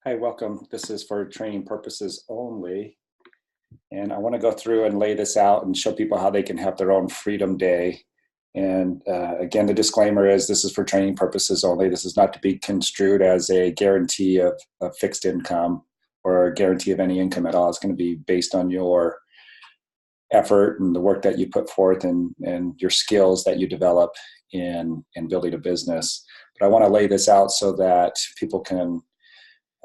Hi, welcome. This is for training purposes only. And I want to go through and lay this out and show people how they can have their own Freedom Day. And again, the disclaimer is this is for training purposes only. This is not to be construed as a guarantee of fixed income or a guarantee of any income at all. It's going to be based on your effort and the work that you put forth and your skills that you develop in building a business. But I want to lay this out so that people can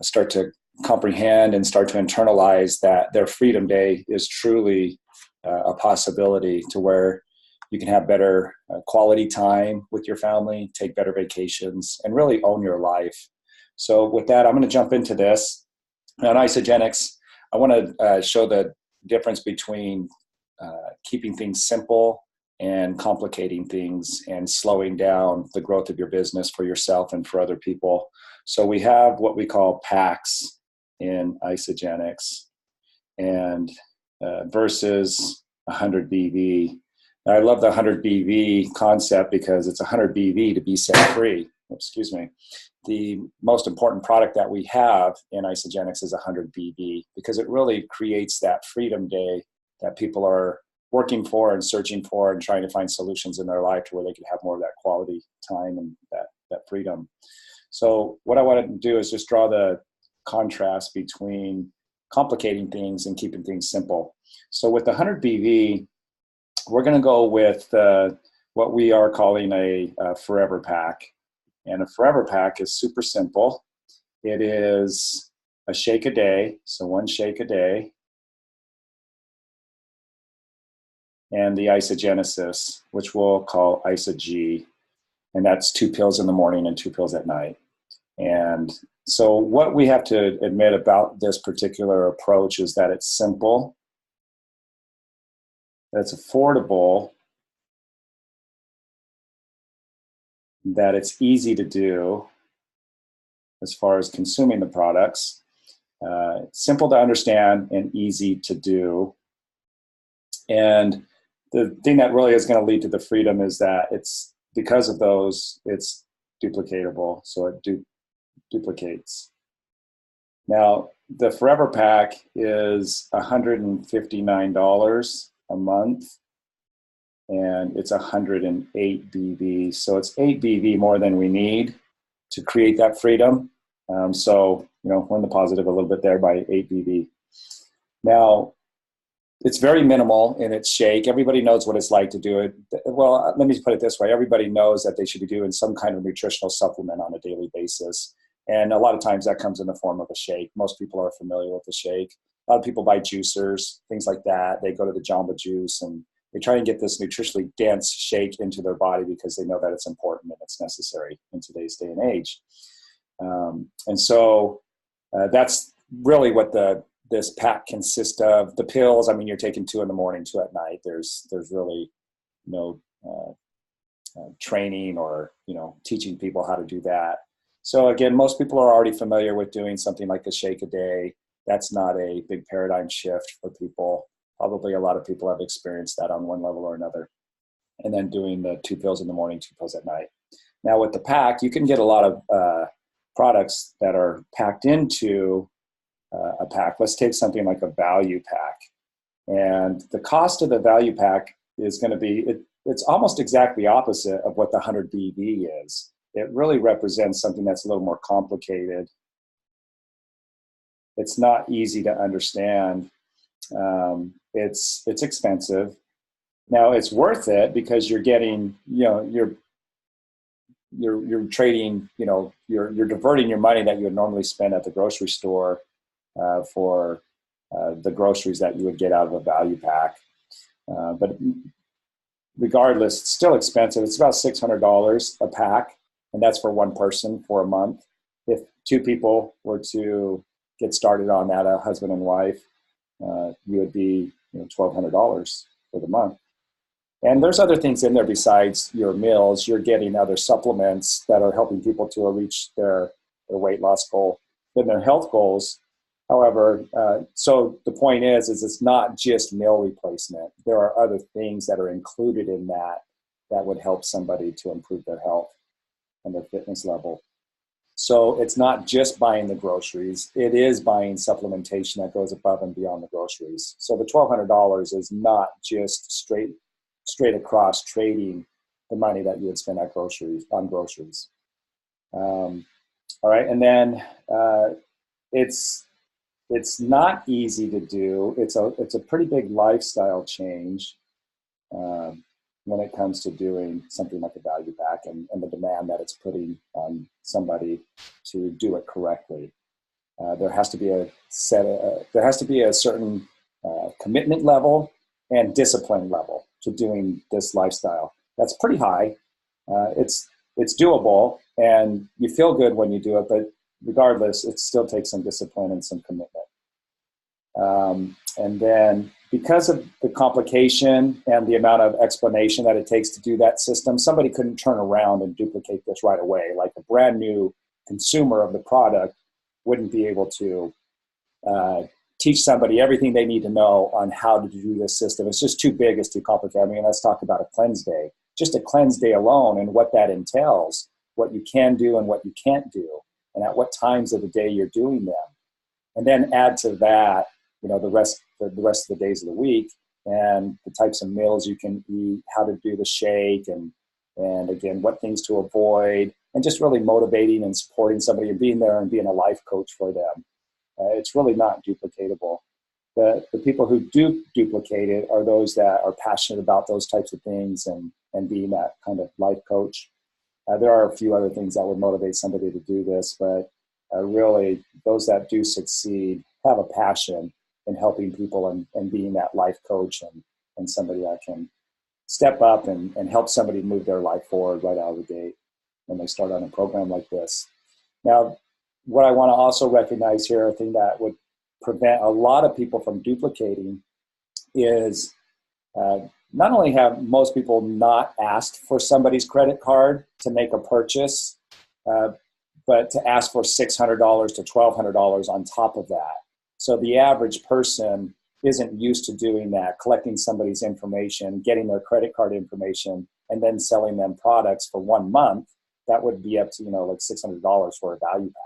start to comprehend and start to internalize that their Freedom Day is truly a possibility to where you can have better quality time with your family, take better vacations, and really own your life. So with that, I'm going to jump into this. On Isogenics, I want to show the difference between keeping things simple and complicating things and slowing down the growth of your business for yourself and for other people. So we have what we call packs in Isogenics and versus 100 BV. Now, I love the 100 BV concept because it's 100 BV to be set free. Excuse me. The most important product that we have in Isogenics is 100 BV because it really creates that Freedom Day that people are working for and searching for and trying to find solutions in their life to where they can have more of that quality time and that freedom. So what I wanted to do is just draw the contrast between complicating things and keeping things simple. So with the 100 BV, we're going to go with what we are calling a forever pack. And a forever pack is super simple. It is a shake a day, so one shake a day, and the isogenesis, which we'll call IsoG, and that's 2 pills in the morning and 2 pills at night. And so what we have to admit about this particular approach is that it's simple, that it's affordable, that it's easy to do as far as consuming the products, simple to understand and easy to do. And the thing that really is going to lead to the freedom is that it's because of those, it's duplicatable, so it duplicates. Now, the Forever Pack is $159 a month, and it's 108 BV. So it's 8 BV more than we need to create that freedom. So, we're in the positive a little bit there by 8 BV. Now, it's very minimal in its shake. Everybody knows what it's like to do it. Well, let me put it this way. Everybody knows that they should be doing some kind of nutritional supplement on a daily basis. And a lot of times that comes in the form of a shake. Most people are familiar with the shake. A lot of people buy juicers, things like that. They go to the Jamba Juice and they try and get this nutritionally dense shake into their body because they know that it's important and it's necessary in today's day and age. And so that's really what this pack consists of. The pills, I mean, you're taking 2 in the morning, 2 at night. There's really no training or teaching people how to do that. So again, most people are already familiar with doing something like a shake a day. That's not a big paradigm shift for people. Probably a lot of people have experienced that on one level or another. And then doing the 2 pills in the morning, 2 pills at night. Now with the pack, you can get a lot of products that are packed into a pack. Let's take something like a value pack. And the cost of the value pack is going to be, it's almost exactly opposite of what the 100 BV is. It really represents something that's a little more complicated. It's not easy to understand. It's expensive. Now it's worth it because you're getting, you're trading, you're diverting your money that you would normally spend at the grocery store for the groceries that you would get out of a value pack. But regardless, it's still expensive. It's about $600 a pack, and that's for one person for a month. If 2 people were to get started on that, a husband and wife, you would be $1,200 for the month. And there's other things in there besides your meals. You're getting other supplements that are helping people to reach their weight loss goal, then their health goals. However, so the point is it's not just meal replacement. There are other things that are included in that would help somebody to improve their health and their fitness level. So it's not just buying the groceries, it is buying supplementation that goes above and beyond the groceries. So the $1,200 is not just straight across trading the money that you would spend at on groceries. All right, and then it's not easy to do. It's a pretty big lifestyle change when it comes to doing something like a value pack and the demand that it's putting on somebody to do it correctly. There has to be a certain commitment level and discipline level to doing this lifestyle. That's pretty high. It's doable, and you feel good when you do it, but regardless, it still takes some discipline and some commitment. And then because of the complication and the amount of explanation that it takes to do that system, somebody couldn't turn around and duplicate this right away. Like a brand new consumer of the product wouldn't be able to teach somebody everything they need to know on how to do this system. It's just too big, it's too complicated. I mean, let's talk about a cleanse day. Just a cleanse day alone and what that entails, what you can do and what you can't do, and at what times of the day you're doing them. And then add to that, the rest of the days of the week and the types of meals you can eat, how to do the shake, and again, what things to avoid, and just really motivating and supporting somebody and being there and being a life coach for them. It's really not duplicatable. The people who do duplicate it are those that are passionate about those types of things and being that kind of life coach. There are a few other things that would motivate somebody to do this, but really those that do succeed have a passion in helping people and being that life coach and somebody that can step up and help somebody move their life forward right out of the gate when they start on a program like this. Now, what I want to also recognize here, a thing that would prevent a lot of people from duplicating is not only have most people not asked for somebody's credit card to make a purchase, but to ask for $600 to $1,200 on top of that. So the average person isn't used to doing that, collecting somebody's information, getting their credit card information, and then selling them products for 1 month. That would be up to, like $600 for a value pack.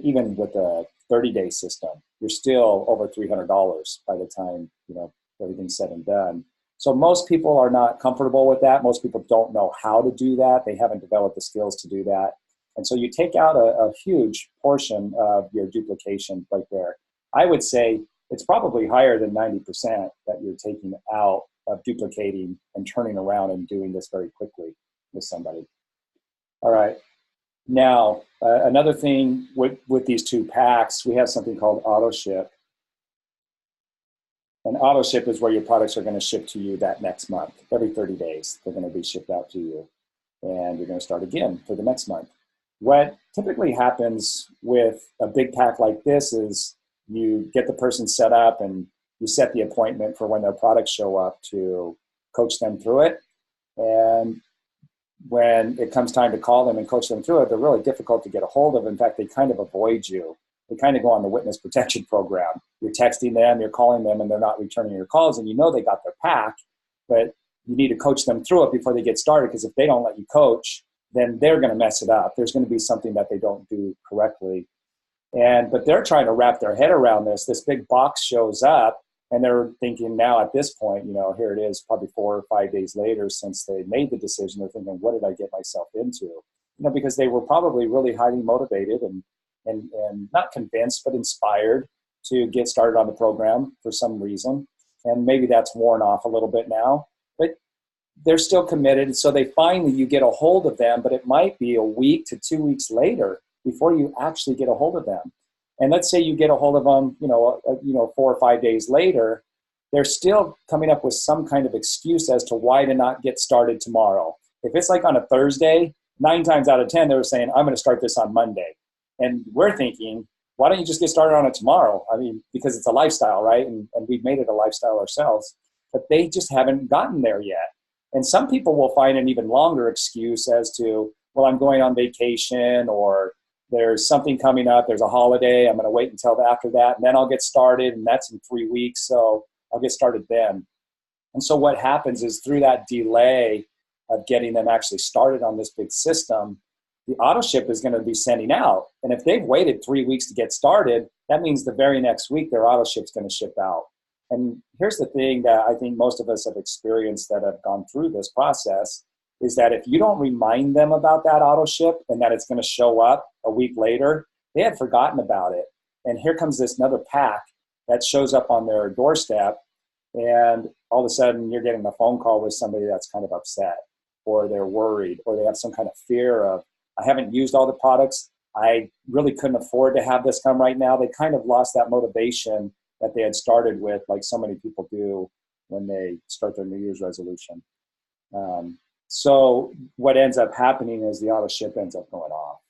Even with a 30-day system, you're still over $300 by the time, everything's said and done. So most people are not comfortable with that. Most people don't know how to do that. They haven't developed the skills to do that. And so you take out a huge portion of your duplication right there. I would say it's probably higher than 90% that you're taking out of duplicating and turning around and doing this very quickly with somebody. All right. Now, another thing with these two packs, we have something called Autoship. And Autoship is where your products are going to ship to you that next month. Every 30 days, they're going to be shipped out to you. And you're going to start again for the next month. What typically happens with a big pack like this is you get the person set up and you set the appointment for when their products show up to coach them through it. And when it comes time to call them and coach them through it, they're really difficult to get a hold of. In fact, they kind of avoid you. They kind of go on the witness protection program. You're texting them, you're calling them, and they're not returning your calls, and they got their pack, but you need to coach them through it before they get started, because if they don't let you coach, then they're going to mess it up. There's going to be something that they don't do correctly. But they're trying to wrap their head around this. This big box shows up, and they're thinking now at this point, here it is, probably 4 or 5 days later since they made the decision. They're thinking, what did I get myself into? Because they were probably really highly motivated and not convinced, but inspired to get started on the program for some reason. And maybe that's worn off a little bit now, but they're still committed. So you get a hold of them, but it might be a week to 2 weeks later before you actually get a hold of them. And let's say you get a hold of them, 4 or 5 days later, they're still coming up with some kind of excuse as to why to not get started tomorrow. If it's like on a Thursday, 9 times out of 10, they were saying, I'm going to start this on Monday. And we're thinking, why don't you just get started on it tomorrow? I mean, because it's a lifestyle, right? And we've made it a lifestyle ourselves, but they just haven't gotten there yet. And some people will find an even longer excuse as to, well, I'm going on vacation, or there's something coming up, there's a holiday, I'm going to wait until after that, and then I'll get started, and that's in 3 weeks, so I'll get started then. And so what happens is through that delay of getting them actually started on this big system, the Autoship is going to be sending out. And if they've waited 3 weeks to get started, that means the very next week their Autoship's going to ship out. And here's the thing that I think most of us have experienced that have gone through this process is that if you don't remind them about that Autoship and that it's going to show up a week later, they had forgotten about it. And here comes this another pack that shows up on their doorstep, and all of a sudden you're getting a phone call with somebody that's kind of upset, or they're worried, or they have some kind of fear of, I haven't used all the products. I really couldn't afford to have this come right now. They kind of lost that motivation that they had started with, like so many people do when they start their New Year's resolution. So what ends up happening is the Autoship ends up going off.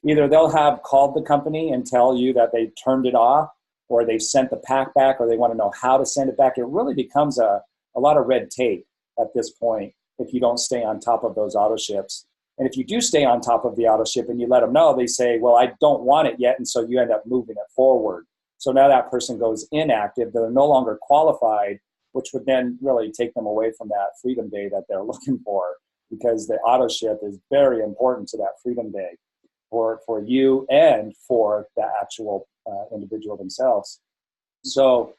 Either they'll have called the company and tell you that they turned it off, or they've sent the pack back, or they want to know how to send it back. It really becomes a lot of red tape at this point if you don't stay on top of those Autoships. And if you do stay on top of the Autoship and you let them know, they say, well, I don't want it yet, and so you end up moving it forward. So now that person goes inactive. They're no longer qualified, which would then really take them away from that Freedom Day that they're looking for, because the Autoship is very important to that Freedom Day for you and for the actual individual themselves. So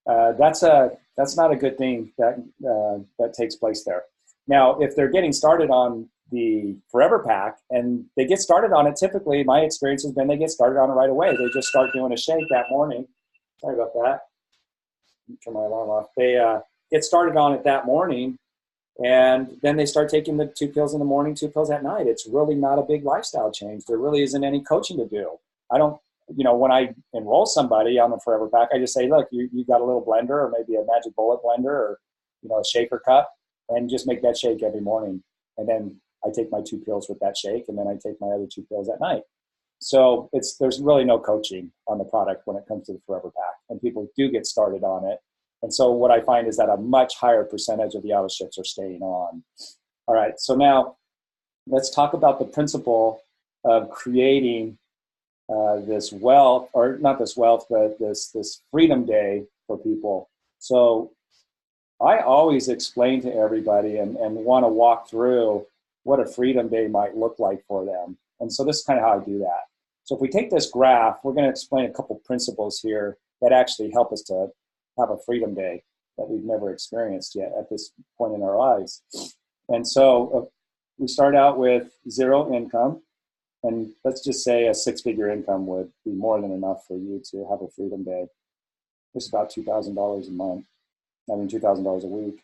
that's not a good thing that takes place there. Now, if they're getting started on the Forever Pack and they get started on it, typically my experience has been they get started on it right away. They just start doing a shake that morning. Sorry about that. Turn my alarm off. They get started on it that morning, and then they start taking the 2 pills in the morning, 2 pills at night. It's really not a big lifestyle change. There really isn't any coaching to do. I don't, when I enroll somebody on the Forever Pack, I just say, look, you got a little blender or maybe a Magic Bullet blender or, a shaker cup, and just make that shake every morning. And then I take my 2 pills with that shake, and then I take my other 2 pills at night. So there's really no coaching on the product when it comes to the Forever Pack, and people do get started on it. And so what I find is that a much higher percentage of the Autoships are staying on. All right, so now let's talk about the principle of creating this wealth, or not this wealth, but this Freedom Day for people. So I always explain to everybody and want to walk through what a Freedom Day might look like for them. And so this is kind of how I do that. So if we take this graph, we're going to explain a couple principles here that actually help us to have a Freedom Day that we've never experienced yet at this point in our lives. And so we start out with 0 income, and let's just say a 6-figure income would be more than enough for you to have a Freedom Day. It's about $2,000 a month. $2,000 a week.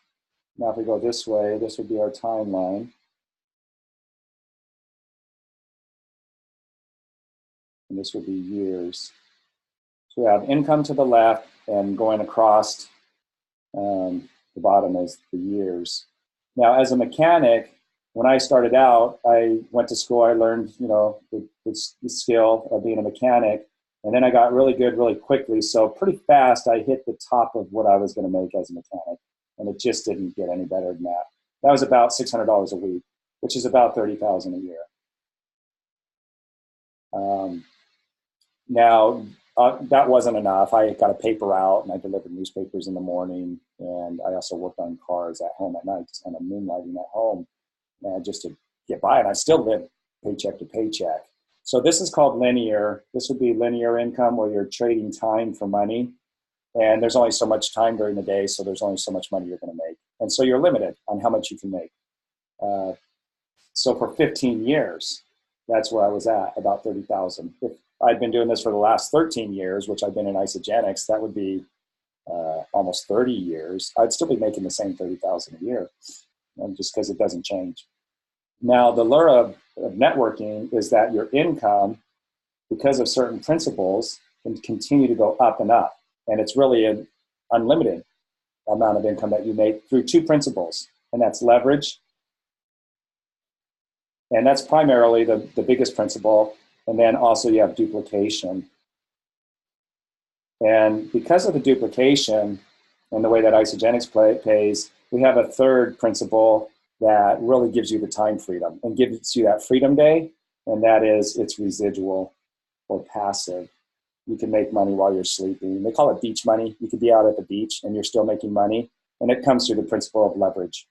Now if we go this way, this would be our timeline. And this would be years. So we have income to the left, and going across the bottom is the years. Now, as a mechanic, when I started out, I went to school, I learned, the skill of being a mechanic, and then I got really good really quickly. So pretty fast, I hit the top of what I was going to make as a mechanic, and it just didn't get any better than that. That was about $600 a week, which is about $30,000 a year. That wasn't enough. I got a paper out, and I delivered newspapers in the morning, and I also worked on cars at home at night, just kind of moonlighting at home, just to get by. And I still live paycheck to paycheck. So this is called linear. This would be linear income, where you're trading time for money, and there's only so much time during the day, so there's only so much money you're going to make. And so you're limited on how much you can make. So for 15 years, that's where I was at, about 30,000. If I'd been doing this for the last 13 years, which I've been in isogenics, that would be almost 30 years. I'd still be making the same 30,000 a year, just because it doesn't change. Now, the lure of networking is that your income, because of certain principles, can continue to go up and up. And it's really an unlimited amount of income that you make through 2 principles, and that's leverage. And that's primarily the biggest principle. And then also you have duplication. And because of the duplication and the way that isogenics pays, we have a third principle that really gives you the time freedom and gives you that Freedom Day, and that is it's residual or passive. You can make money while you're sleeping. They call it beach money. You could be out at the beach and you're still making money, and it comes through the principle of leverage.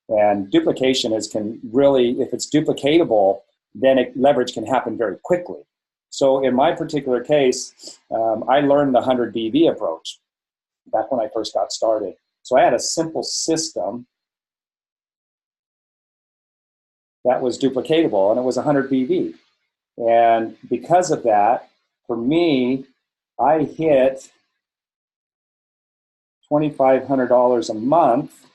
And duplication can really, if it's duplicatable, then leverage can happen very quickly. So in my particular case, I learned the 100 BV approach back when I first got started. So I had a simple system that was duplicatable, and it was 100 BV. And because of that, for me, I hit $2,500 a month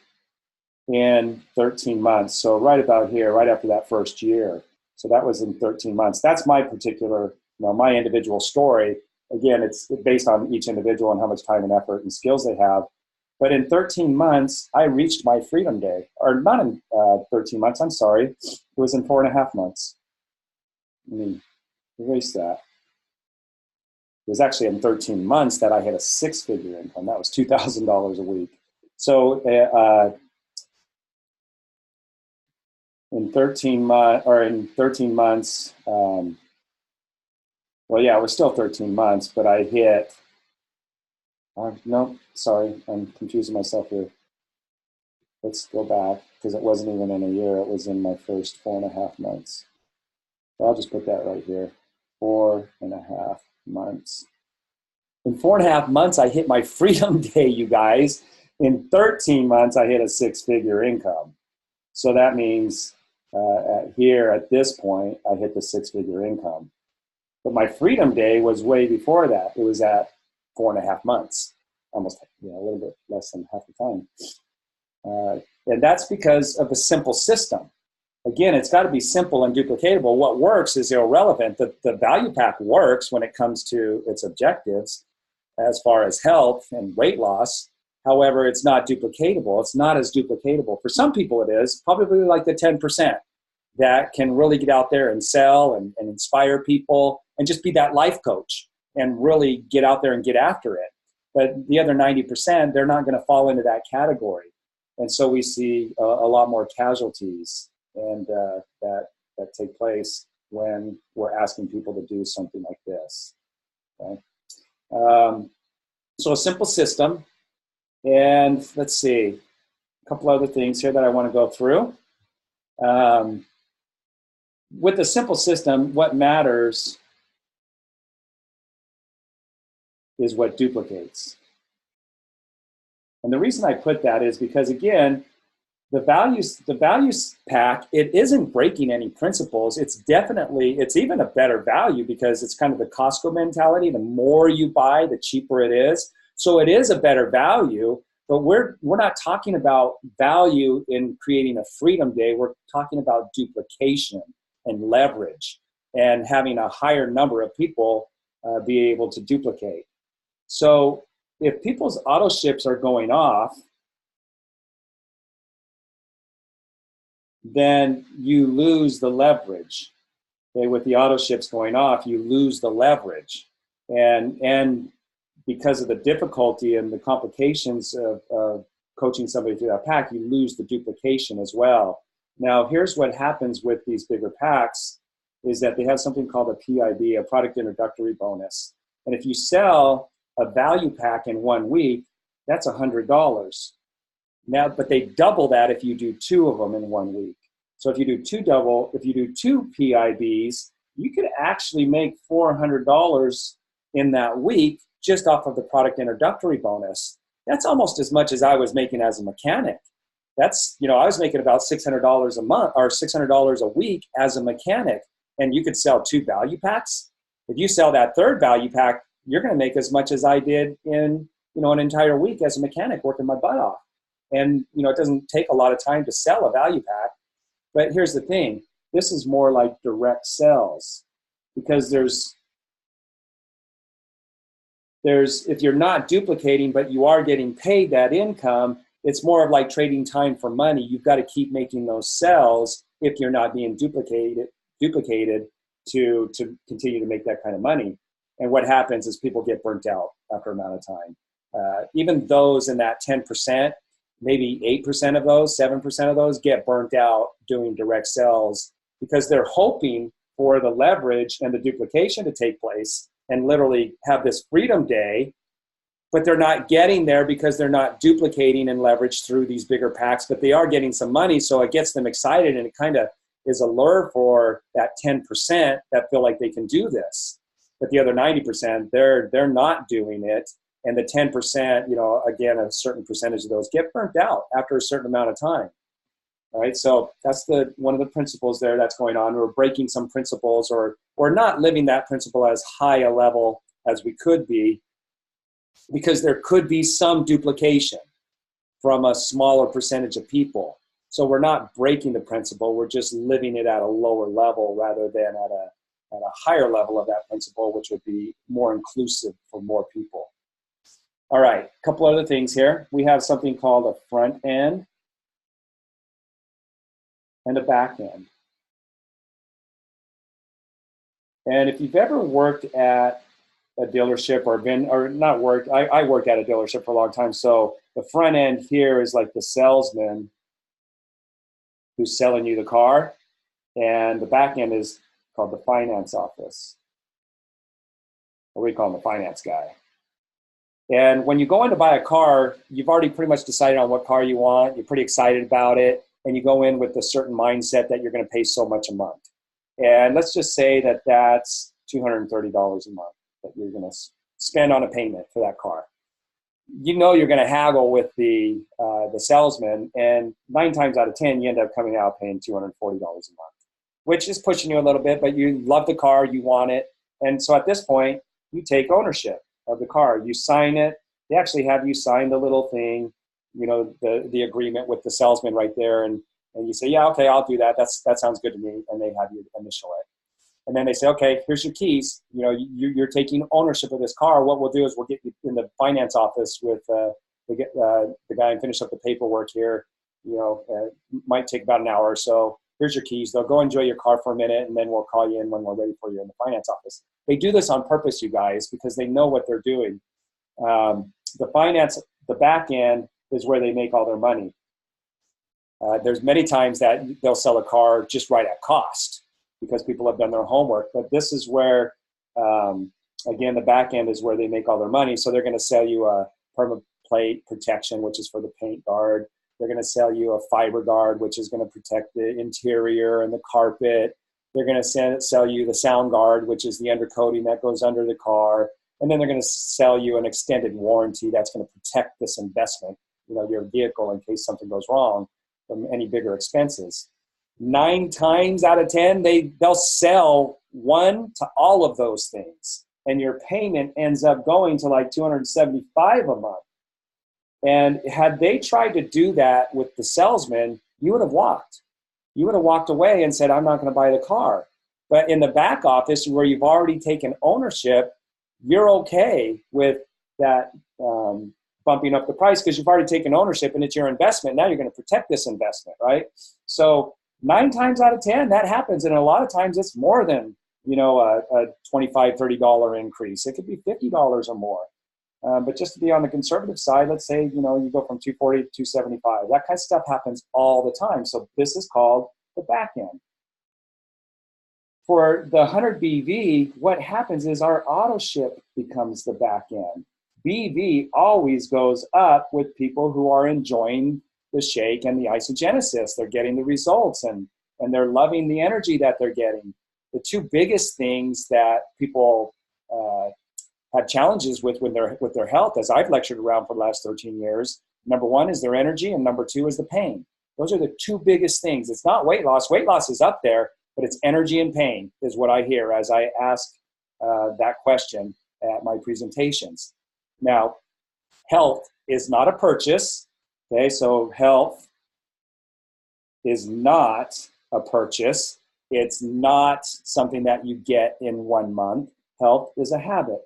in 13 months. So right about here, right after that first year. So that was in 13 months. That's my particular, my individual story. Again, it's based on each individual and how much time and effort and skills they have. But in 13 months, I reached my freedom day. Or not in 13 months, I'm sorry. It was in 4.5 months. Let me erase that. It was actually in 13 months that I had a 6-figure income. That was $2,000 a week. So in 13 months, well, yeah, it was still 13 months, but I hit, no, sorry, I'm confusing myself here. Let's go back, because it wasn't even in a year. It was in my first 4.5 months. So I'll just put that right here, 4.5 months. In 4.5 months, I hit my freedom day, you guys. In 13 months, I hit a 6-figure income. So that means at this point, I hit the 6-figure income. But my freedom day was way before that. It was at 4.5 months, almost a little bit less than half the time. And that's because of a simple system. Again, it's got to be simple and duplicatable. What works is irrelevant. The value pack works when it comes to its objectives as far as health and weight loss. However, it's not duplicatable. It's not as duplicatable. For some people it is, probably like the 10% that can really get out there and sell and inspire people and just be that life coach and really get out there and get after it. But the other 90%, they're not going to fall into that category. And so we see a lot more casualties and that take place when we're asking people to do something like this. Okay? So a simple system. And let's see, a couple other things here that I want to go through. With a simple system, what matters is what duplicates. And the reason I put that is because, again, the values pack, it isn't breaking any principles. It's even a better value because it's kind of the Costco mentality. The more you buy, the cheaper it is. So it is a better value, but we're not talking about value in creating a freedom day. We're talking about duplication and leverage and having a higher number of people be able to duplicate. So if people's auto ships are going off, then you lose the leverage. Okay, with the auto ships going off, you lose the leverage. And because of the difficulty and the complications of coaching somebody through that pack, you lose the duplication as well. Now, here's what happens with these bigger packs is that they have something called a PIB, a product introductory bonus. And if you sell a value pack in 1 week, that's $100. Now, but they double that if you do 2 of them in 1 week. So if you do two PIBs, you could actually make $400 in that week just off of the product introductory bonus. That's almost as much as I was making as a mechanic. That's, I was making about $600 a month or $600 a week as a mechanic, and you could sell 2 value packs. If you sell that 3rd value pack, you're going to make as much as I did in, an entire week as a mechanic working my butt off. And, it doesn't take a lot of time to sell a value pack. But here's the thing. This is more like direct sales because there's if you're not duplicating, but you are getting paid that income, it's more of like trading time for money. You've got to keep making those sales if you're not being duplicated to continue to make that kind of money. And what happens is people get burnt out after an amount of time. Even those in that 10%, maybe 8% of those, 7% of those get burnt out doing direct sales because they're hoping for the leverage and the duplication to take place and literally have this freedom day, but they're not getting there because they're not duplicating and leverage through these bigger packs, but they are getting some money. So it gets them excited and it kind of is a lure for that 10% that feel like they can do this. But the other 90%, they're not doing it. And the 10%, you know, again, a certain percentage of those get burnt out after a certain amount of time. All right, so that's one of the principles there that's going on. We're breaking some principles, or we're not living that principle as high a level as we could be, because there could be some duplication from a smaller percentage of people. So we're not breaking the principle, we're just living it at a lower level rather than at a higher level of that principle, which would be more inclusive for more people. All right, a couple other things here. We have something called a front end and a back end. And if you've ever worked at a dealership or not worked, I worked at a dealership for a long time. So the front end here is like the salesman who's selling you the car, and the back end is called the finance office. Or we call him the finance guy. And when you go in to buy a car, you've already pretty much decided on what car you want. You're pretty excited about it. And you go in with a certain mindset that you're going to pay so much a month. And let's just say that that's $230 a month that you're going to spend on a payment for that car. You know you're going to haggle with the salesman, and 9 times out of 10, you end up coming out paying $240 a month, which is pushing you a little bit, but you love the car, you want it. And so at this point, you take ownership of the car. You sign it. They actually have you sign the little thing, you know, the agreement with the salesman right there, and you say, yeah, okay, I'll do that. That sounds good to me, and they have you initial it. And then they say, okay, here's your keys. You know, you're taking ownership of this car. What we'll do is we'll get you in the finance office with the guy and finish up the paperwork here. You know, might take about an hour or so. Here's your keys. They'll go enjoy your car for a minute, and then we'll call you in when we're ready for you in the finance office. They do this on purpose, you guys, because they know what they're doing. The back end is where they make all their money. There's many times that they'll sell a car just right at cost because people have done their homework. But this is where, again, the back end is where they make all their money. So they're going to sell you a perma plate protection, which is for the paint guard. They're going to sell you a fiber guard, which is going to protect the interior and the carpet. They're going to sell you the sound guard, which is the undercoating that goes under the car. And then they're going to sell you an extended warranty that's going to protect this investment, you know, your vehicle, in case something goes wrong from any bigger expenses. 9 times out of 10, they'll sell one to all of those things. And your payment ends up going to like $275 a month. And had they tried to do that with the salesman, you would have walked. You would have walked away and said, I'm not going to buy the car. But in the back office, where you've already taken ownership, you're okay with that bumping up the price because you've already taken ownership and it's your investment. Now you're going to protect this investment, right? So 9 times out of 10, that happens. And a lot of times it's more than, you know, a $25, $30 increase. It could be $50 or more. But just to be on the conservative side, let's say, you know, you go from 240 to 275. That kind of stuff happens all the time. So this is called the back end. For the 100 BV, what happens is our Autoship becomes the back end. BV always goes up with people who are enjoying the shake and the isogenesis. They're getting the results and they're loving the energy that they're getting. The 2 biggest things that people have challenges with their health, as I've lectured around for the last 13 years, number 1 is their energy, and number 2 is the pain. Those are the 2 biggest things. It's not weight loss. Weight loss is up there, but it's energy and pain is what I hear as I ask that question at my presentations. Now, health is not a purchase. Okay, so health is not a purchase. It's not something that you get in 1 month. Health is a habit.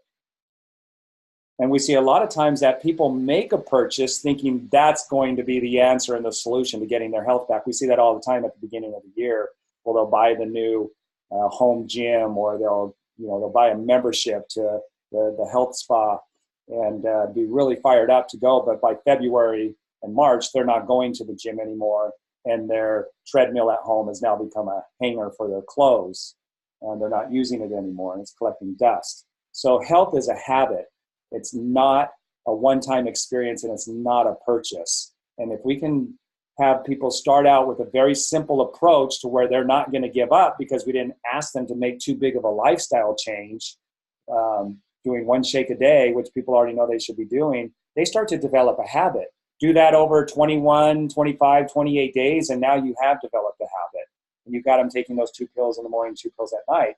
And we see a lot of times that people make a purchase thinking that's going to be the answer and the solution to getting their health back. We see that all the time at the beginning of the year. Well, they'll buy the new home gym, or they'll buy a membership to the health spa and be really fired up to go. But by February and March, they're not going to the gym anymore, and their treadmill at home has now become a hanger for their clothes, and they're not using it anymore, and it's collecting dust. So health is a habit. It's not a one-time experience, and it's not a purchase. And if we can have people start out with a very simple approach to where they're not going to give up because we didn't ask them to make too big of a lifestyle change, doing one shake a day, which people already know they should be doing, they start to develop a habit. Do that over 21, 25, 28 days, and now you have developed a habit. And you've got them taking those 2 pills in the morning, 2 pills at night.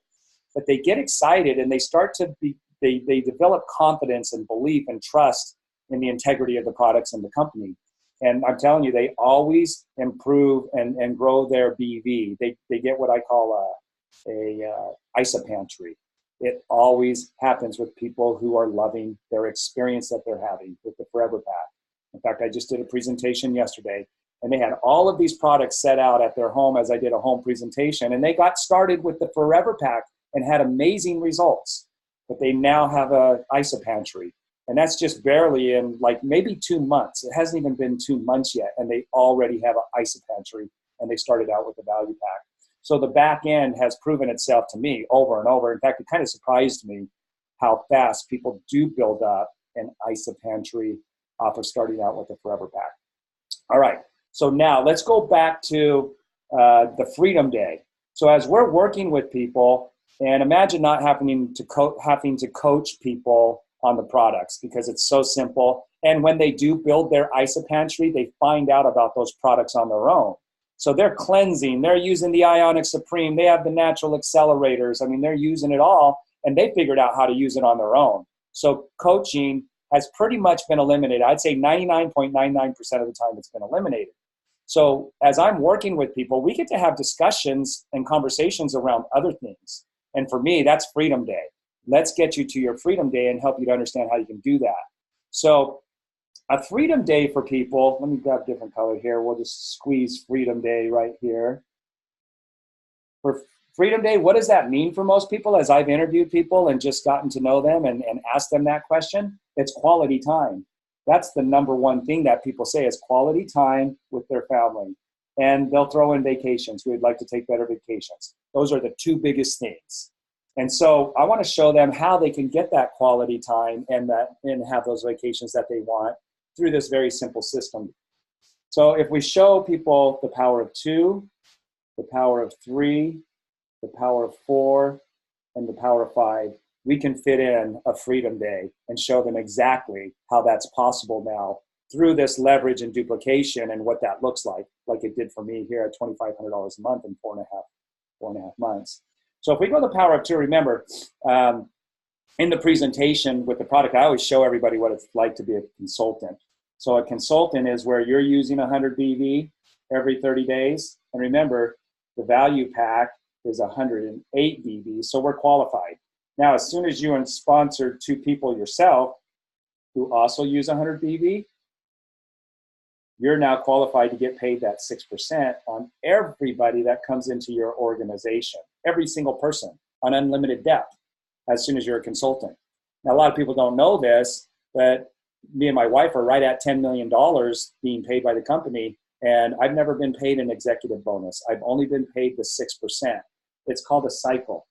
But they get excited and they start to they develop confidence and belief and trust in the integrity of the products and the company. And I'm telling you, they always improve and grow their BV. They get what I call a isopantry. It always happens with people who are loving their experience that they're having with the Forever Pack. In fact, I just did a presentation yesterday, and they had all of these products set out at their home as I did a home presentation, and they got started with the Forever Pack and had amazing results. But they now have a isopantry. And that's just barely in like maybe 2 months. It hasn't even been 2 months yet, and they already have an isopantry, and they started out with a value pack. So the back end has proven itself to me over and over. In fact, it kind of surprised me how fast people do build up an isopantry off of starting out with the Forever Pack. All right, so now let's go back to the Freedom Day. So as we're working with people, and imagine not having to coach people on the products because it's so simple. And when they do build their isopantry, they find out about those products on their own. So they're cleansing, they're using the Ionic Supreme, they have the natural accelerators. I mean, they're using it all, and they figured out how to use it on their own. So coaching has pretty much been eliminated. I'd say 99.99% of the time it's been eliminated. So as I'm working with people, we get to have discussions and conversations around other things. And for me, that's Freedom Day. Let's get you to your Freedom Day and help you to understand how you can do that. So a Freedom Day for people, let me grab a different color here. We'll just squeeze Freedom Day right here. For Freedom Day, what does that mean for most people? As I've interviewed people and just gotten to know them and asked them that question, it's quality time. That's the number one thing that people say is quality time with their family. And they'll throw in vacations. We'd like to take better vacations. Those are the 2 biggest things. And so I want to show them how they can get that quality time and have those vacations that they want through this very simple system. So if we show people the power of 2, the power of 3, the power of 4, and the power of 5, we can fit in a Freedom Day and show them exactly how that's possible now through this leverage and duplication and what that looks like it did for me here at $2,500 a month in 4.5 months. So if we go to the power of 2, remember, in the presentation with the product, I always show everybody what it's like to be a consultant. So a consultant is where you're using 100 BV every 30 days. And remember, the value pack is 108 BV, so we're qualified. Now, as soon as you sponsor 2 people yourself who also use 100 BV, you're now qualified to get paid that 6% on everybody that comes into your organization, every single person on unlimited depth as soon as you're a consultant. Now, a lot of people don't know this, but me and my wife are right at $10 million being paid by the company, and I've never been paid an executive bonus. I've only been paid the 6%. It's called a cycle.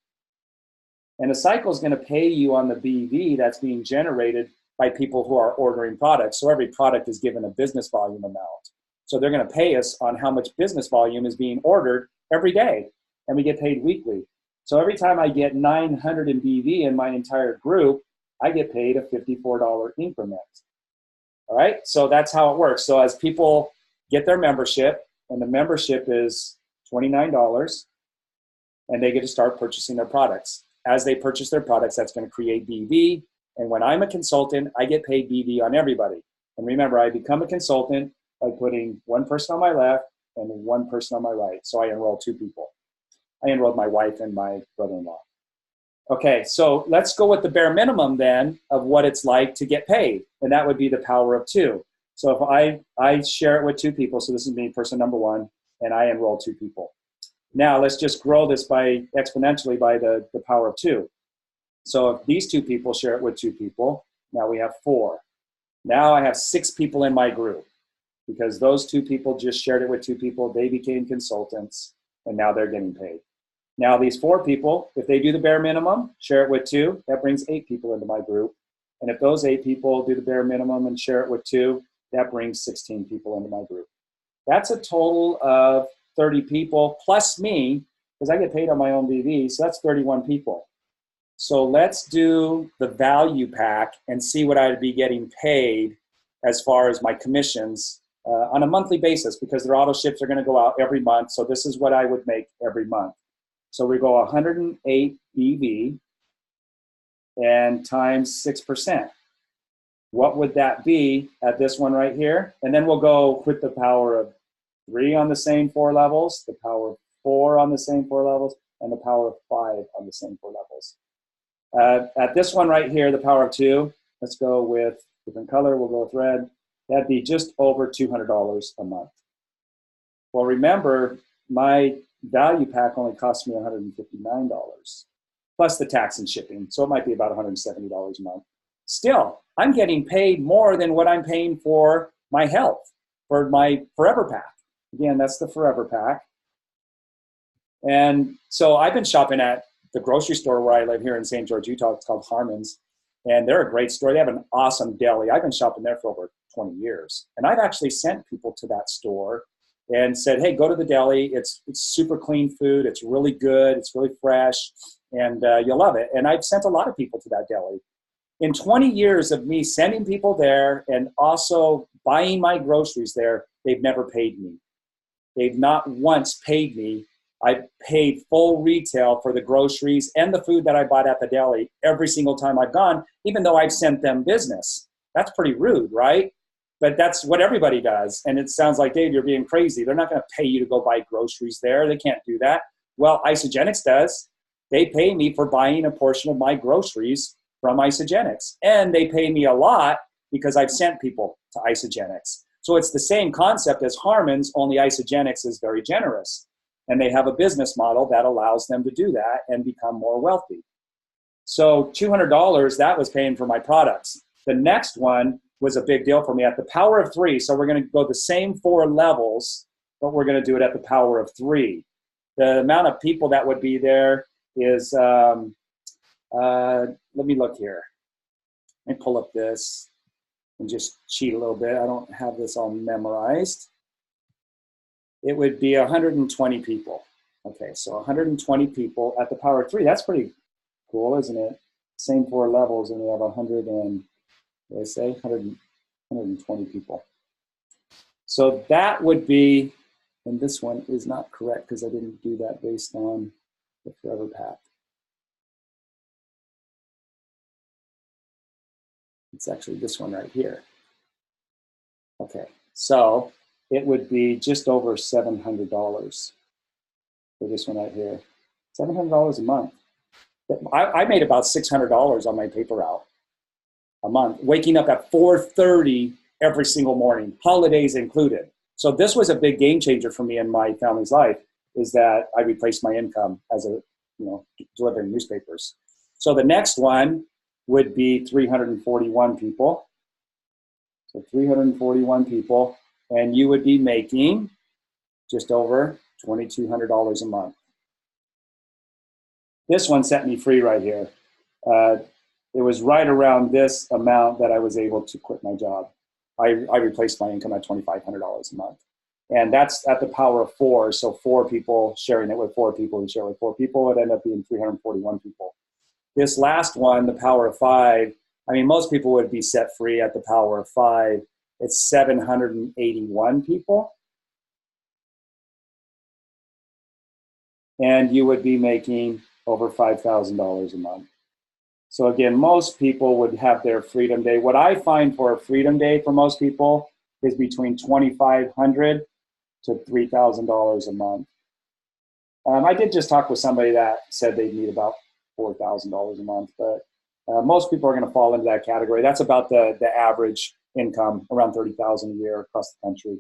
And a cycle is going to pay you on the BV that's being generated by people who are ordering products. So every product is given a business volume amount. So they're going to pay us on how much business volume is being ordered every day, and we get paid weekly. So every time I get 900 in BV in my entire group, I get paid a $54 increment. All right, so that's how it works. So as people get their membership, and the membership is $29, and they get to start purchasing their products. As they purchase their products, that's going to create BV. And when I'm a consultant, I get paid BV on everybody. And remember, I become a consultant by putting 1 person on my left and 1 person on my right. So I enroll 2 people. I enrolled my wife and my brother-in-law. Okay, so let's go with the bare minimum then of what it's like to get paid. And that would be the power of 2. So if I share it with 2 people, so this is me, person number 1, and I enroll 2 people. Now let's just grow this by exponentially by the power of 2. So if these 2 people share it with 2 people, now we have 4. Now I have 6 people in my group because those 2 people just shared it with 2 people. They became consultants, and now they're getting paid. Now these 4 people, if they do the bare minimum, share it with 2, that brings 8 people into my group. And if those 8 people do the bare minimum and share it with 2, that brings 16 people into my group. That's a total of 30 people plus me, because I get paid on my own VV, so that's 31 people. So let's do the value pack and see what I'd be getting paid as far as my commissions on a monthly basis, because their auto ships are going to go out every month. So this is what I would make every month. So we go 108 EV and times 6%. What would that be at this one right here? And then we'll go with the power of 3 on the same 4 levels, the power of 4 on the same 4 levels, and the power of 5 on the same 4 levels. At this one right here, the power of 2, let's go with different color, we'll go with red. That'd be just over $200 a month. Well, remember, my value pack only cost me $159, plus the tax and shipping. So it might be about $170 a month. Still, I'm getting paid more than what I'm paying for my health, for my Forever Pack. Again, that's the Forever Pack. And so I've been shopping at the grocery store where I live here in St. George, Utah. It's called Harmon's. And they're a great store. They have an awesome deli. I've been shopping there for over 20 years. And I've actually sent people to that store and said, hey, go to the deli. It's super clean food. It's really good. It's really fresh. And you'll love it. And I've sent a lot of people to that deli. In 20 years of me sending people there and also buying my groceries there, they've never paid me. They've not once paid me. I paid full retail for the groceries and the food that I bought at the deli every single time I've gone, even though I've sent them business. That's pretty rude, right? But that's what everybody does. And it sounds like, Dave, you're being crazy. They're not going to pay you to go buy groceries there. They can't do that. Well, Isagenix does. They pay me for buying a portion of my groceries from Isagenix. And they pay me a lot because I've sent people to Isagenix. So it's the same concept as Harmon's, only Isagenix is very generous. And they have a business model that allows them to do that and become more wealthy. So $200, that was paying for my products. The next one was a big deal for me at the power of 3. So we're going to go the same 4 levels, but we're going to do it at the power of 3. The amount of people that would be there is, let me look here. Let me pull up this and just cheat a little bit. I don't have this all memorized. It would be 120 people. Okay, so 120 people at the power of 3. That's pretty cool, isn't it? Same 4 levels, and we have 120 people. So that would be, and this one is not correct because I didn't do that based on the Forever Pack. It's actually this one right here. Okay, so it would be just over $700 for this one right here. $700 a month. I made about $600 on my paper route a month, waking up at 4:30 every single morning, holidays included. So this was a big game changer for me in my family's life, is that I replaced my income as a, delivering newspapers. So the next one would be 341 people. So 341 people. And you would be making just over $2,200 a month. This one set me free right here. It was right around this amount that I was able to quit my job. I replaced my income at $2,500 a month. And that's at the power of 4. So 4 people sharing it with 4 people who share with 4 people, it ended up being 341 people. This last one, the power of 5, I mean, most people would be set free at the power of 5. It's 781 people. And you would be making over $5,000 a month. So again, most people would have their Freedom Day. What I find for a Freedom Day for most people is between $2,500 to $3,000 a month. I did just talk with somebody that said they'd need about $4,000 a month, but most people are going to fall into that category. That's about the average income, around $30,000 a year across the country.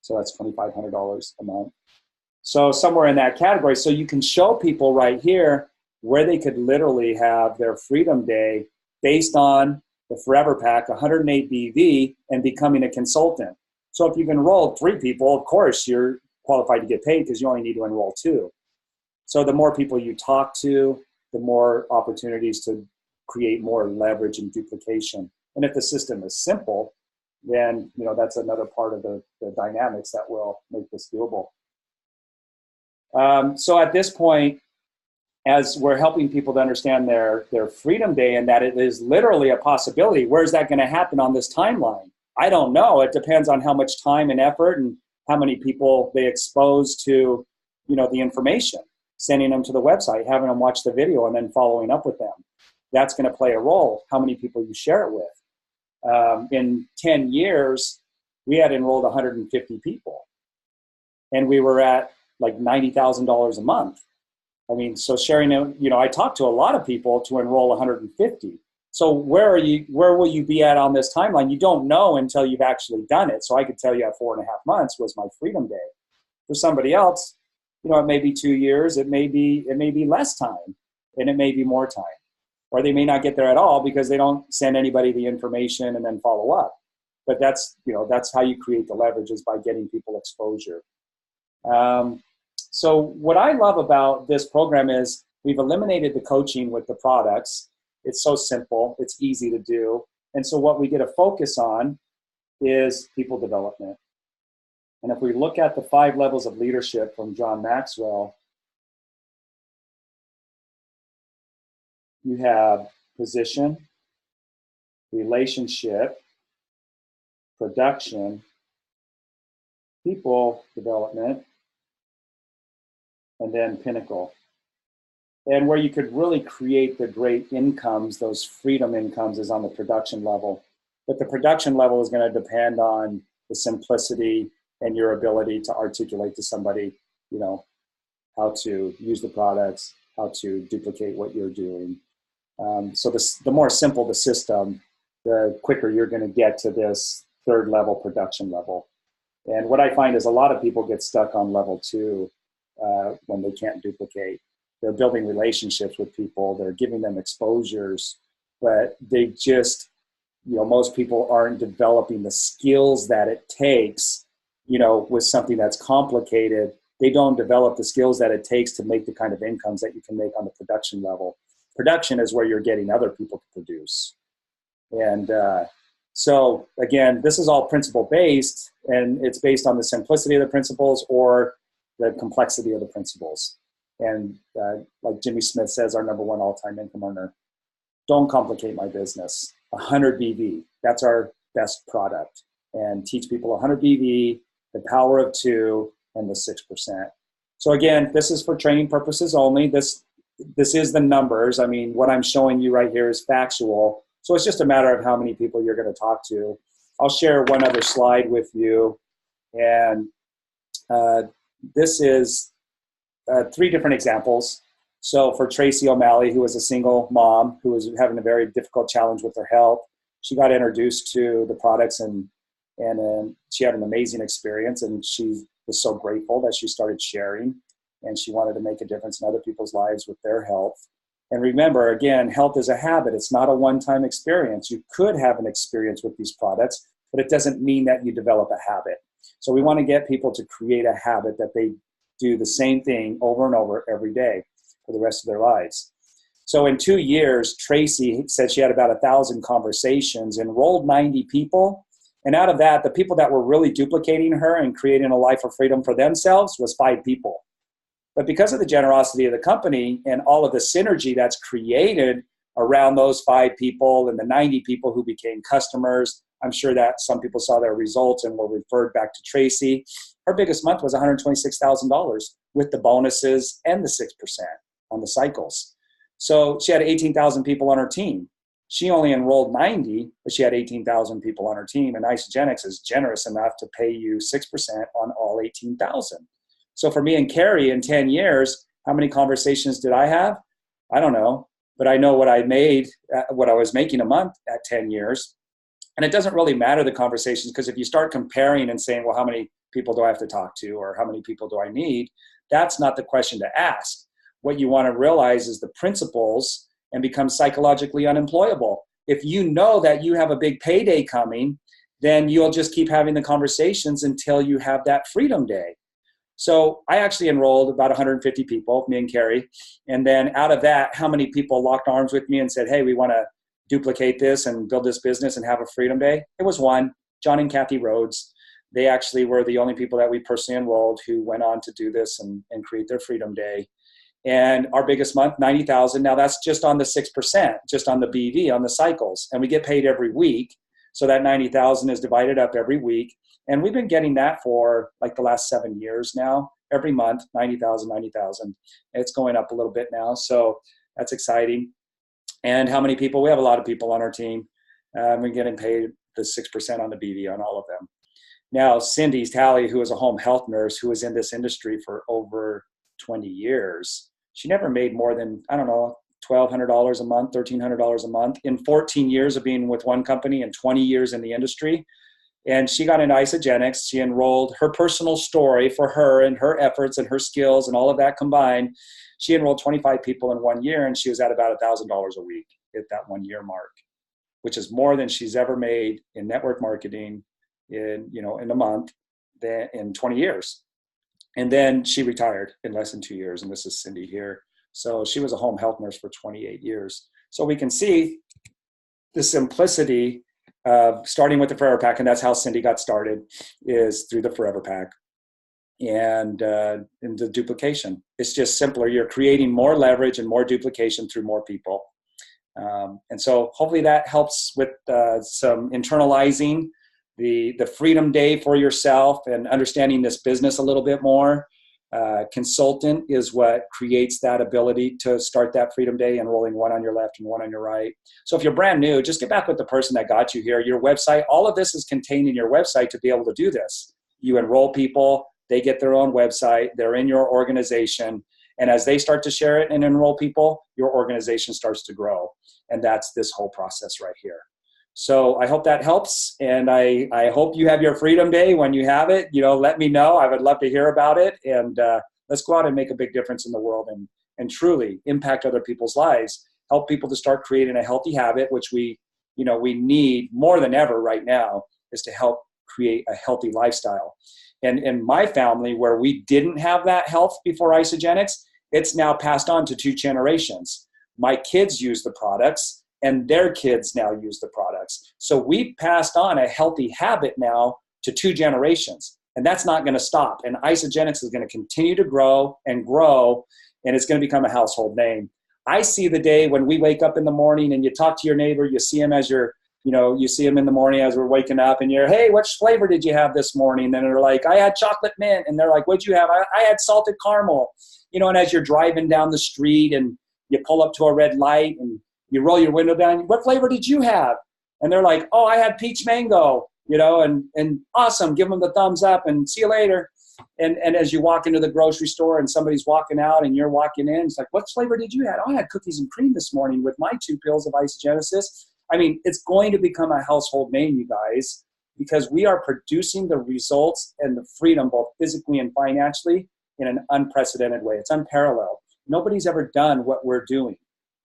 So that's $2,500 a month. So somewhere in that category. So you can show people right here where they could literally have their Freedom Day based on the Forever Pack, 108 BV, and becoming a consultant. So if you've enrolled 3 people, of course, you're qualified to get paid because you only need to enroll 2. So the more people you talk to, the more opportunities to create more leverage and duplication. And if the system is simple, then, that's another part of the dynamics that will make this doable. So at this point, as we're helping people to understand their Freedom Day and that it is literally a possibility, where's that going to happen on this timeline? I don't know. It depends on how much time and effort and how many people they expose to, the information, sending them to the website, having them watch the video, and then following up with them. That's going to play a role, how many people you share it with. In 10 years, we had enrolled 150 people, and we were at like $90,000 a month. I mean, so sharing, I talked to a lot of people to enroll 150. So where will you be at on this timeline? You don't know until you've actually done it. So I could tell you at 4.5 months was my Freedom Day. For somebody else, it may be 2 years, it may be less time, and it may be more time. Or they may not get there at all because they don't send anybody the information and then follow up. But that's how you create the leverage, is by getting people exposure. So what I love about this program is we've eliminated the coaching with the products. It's so simple. It's easy to do. And so what we get to focus on is people development. And if we look at the 5 levels of leadership from John Maxwell, you have position, relationship, production, people development, and then pinnacle. And where you could really create the great incomes, those freedom incomes, is on the production level. But the production level is going to depend on the simplicity and your ability to articulate to somebody, how to use the products, how to duplicate what you're doing. So the more simple the system, the quicker you're going to get to this 3rd level production level. And what I find is a lot of people get stuck on level 2 when they can't duplicate. They're building relationships with people, they're giving them exposures, but they just, most people aren't developing the skills that it takes, with something that's complicated. They don't develop the skills that it takes to make the kind of incomes that you can make on the production level. Production is where you're getting other people to produce. And so again, this is all principle based, and it's based on the simplicity of the principles or the complexity of the principles. And like Jimmy Smith says, our #1 all-time income earner, don't complicate my business. 100 BV, that's our best product. And teach people 100 BV, the power of 2, and the 6%. So again, this is for training purposes only. This is the numbers. I mean, what I'm showing you right here is factual. So it's just a matter of how many people you're going to talk to. I'll share one other slide with you. And this is 3 different examples. So for Tracy O'Malley, who was a single mom who was having a very difficult challenge with her health, she got introduced to the products and she had an amazing experience, and she was so grateful that she started sharing, and she wanted to make a difference in other people's lives with their health. And remember, again, health is a habit. It's not a one-time experience. You could have an experience with these products, but it doesn't mean that you develop a habit. So we want to get people to create a habit that they do the same thing over and over every day for the rest of their lives. So in 2 years, Tracy said she had about 1,000 conversations, enrolled 90 people. And out of that, the people that were really duplicating her and creating a life of freedom for themselves was 5 people. But because of the generosity of the company and all of the synergy that's created around those 5 people and the 90 people who became customers, I'm sure that some people saw their results and were referred back to Tracy. Her biggest month was $126,000 with the bonuses and the 6% on the cycles. So she had 18,000 people on her team. She only enrolled 90, but she had 18,000 people on her team. And Isagenix is generous enough to pay you 6% on all 18,000. So for me and Carrie in 10 years, how many conversations did I have? I don't know, but I know what I made, what I was making a month at 10 years. And it doesn't really matter the conversations, because if you start comparing and saying, well, how many people do I have to talk to, or how many people do I need? That's not the question to ask. What you want to realize is the principles and become psychologically unemployable. If you know that you have a big payday coming, then you'll just keep having the conversations until you have that freedom day. So I actually enrolled about 150 people, me and Carrie. And then out of that, how many people locked arms with me and said, hey, we want to duplicate this and build this business and have a freedom day? It was 1. John and Kathy Rhodes. They actually were the only people that we personally enrolled who went on to do this and create their Freedom Day. And our biggest month, 90,000. Now that's just on the 6%, just on the BV, on the cycles. And we get paid every week. So that 90,000 is divided up every week. And we've been getting that for like the last 7 years now. Every month, 90,000, 90,000. It's going up a little bit now. So that's exciting. And how many people? We have a lot of people on our team. We're getting paid the 6% on the BV on all of them. Now, Cindy's Tally, who is a home health nurse who was in this industry for over 20 years, she never made more than, I don't know, $1,200 a month, $1,300 a month in 14 years of being with one company and 20 years in the industry. And she got into Isagenix. She enrolled her personal story for her and her efforts and her skills and all of that combined. She enrolled 25 people in 1 year, and she was at about $1,000 a week at that 1 year mark, which is more than she's ever made in network marketing in a month in 20 years. And then she retired in less than 2 years. And this is Cindy here. So she was a home health nurse for 28 years. So we can see the simplicity of starting with the Forever Pack. And that's how Cindy got started, is through the Forever Pack and the duplication. It's just simpler. You're creating more leverage and more duplication through more people. And so hopefully that helps with some internalizing the Freedom Day for yourself and understanding this business a little bit more. Consultant is what creates that ability to start that Freedom Day, enrolling one on your left and one on your right. So if you're brand new, just get back with the person that got you here. Your website, all of this is contained in your website to be able to do this. You enroll people, they get their own website, they're in your organization. And as they start to share it and enroll people, your organization starts to grow. And that's this whole process right here. So I hope that helps. And I hope you have your Freedom Day. When you have it, let me know. I would love to hear about it. And let's go out and make a big difference in the world and truly impact other people's lives, help people to start creating a healthy habit, which we need more than ever right now, is to help create a healthy lifestyle. And in my family, where we didn't have that health before Isagenix, it's now passed on to 2 generations. My kids use the products, and their kids now use the products. So we passed on a healthy habit now to 2 generations, and that's not going to stop. And Isagenix is going to continue to grow, and it's going to become a household name. I see the day when we wake up in the morning and you talk to your neighbor, you see him you see him in the morning as we're waking up, and you're, hey, which flavor did you have this morning? And they're like, I had chocolate mint. And they're like, what'd you have? I had salted caramel. And as you're driving down the street and you pull up to a red light and you roll your window down, what flavor did you have? And they're like, oh, I had peach mango, and awesome. Give them the thumbs up and see you later. And as you walk into the grocery store and somebody's walking out and you're walking in, it's like, what flavor did you have? Oh, I had cookies and cream this morning with my 2 pills of Isagenesis. I mean, it's going to become a household name, you guys, because we are producing the results and the freedom, both physically and financially, in an unprecedented way. It's unparalleled. Nobody's ever done what we're doing.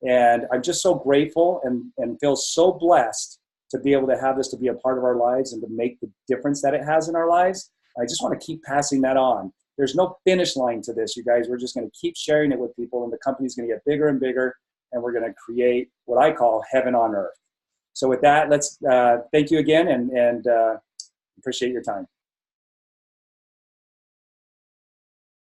And I'm just so grateful and feel so blessed to be able to have this to be a part of our lives and to make the difference that it has in our lives. I just want to keep passing that on. There's no finish line to this, you guys. We're just going to keep sharing it with people, and the company's going to get bigger and bigger, and we're going to create what I call heaven on earth. So with that, let's thank you again and appreciate your time.